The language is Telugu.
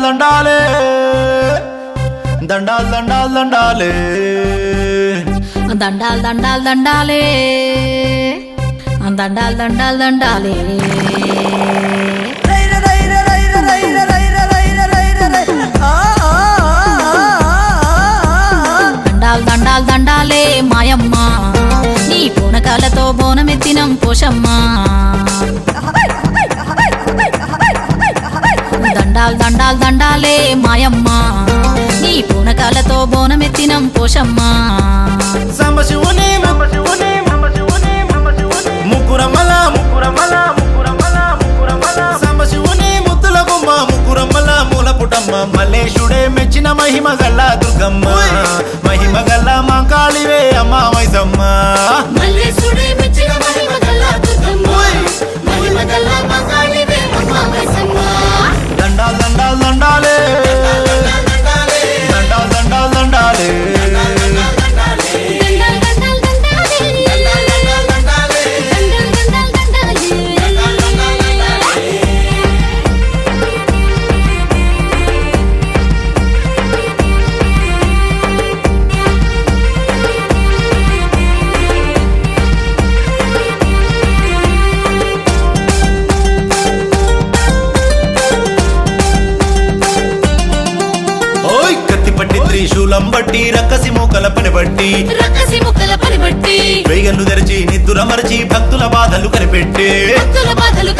దండాలే దండాల్ దండాల్ దండాలే దండాల్ దండాల్ దండాలే దండాల్ దండాల్ దండాలే దండాల్ దండాల్ దండాలే మాయమ్మ నీ పూనకాలతో బోనమెత్తినం పోషమ్మ దండాల్ దండాల్ దండాలే మాయమ్మ నీ పూనకాలతో బోనమెత్తినం పోషమ్మ సంబశివుని ముక్కురమ్మల సంబశివుని ముద్దుల గుమ్మ ముక్కురమ్మల మూల పుటమ్మ మల్లేశుడే మెచ్చిన మహిమ గల్ల దుర్గమ్మ మహిమ గల్ల మాంకాళివే అమ్మ మైసమ్మ మల్లేశుడే మెచ్చిన మహిమ గల్ల దుర్గమ్మ మహిమ గల్ల మాంకాళివే అమ్మ మైసమ్మ దండాల్ దండాల్ దండాలే దండాల్ దండాల్ దండాలే త్రిశూలం బట్టి రక్కసి మూకల పని బట్టి రక్కసి ముక్కల పని బట్టి వేగన్ను తెరిచి నిద్దుర మరచి భక్తుల బాధలు కనిపెట్టి భక్తుల బాధలు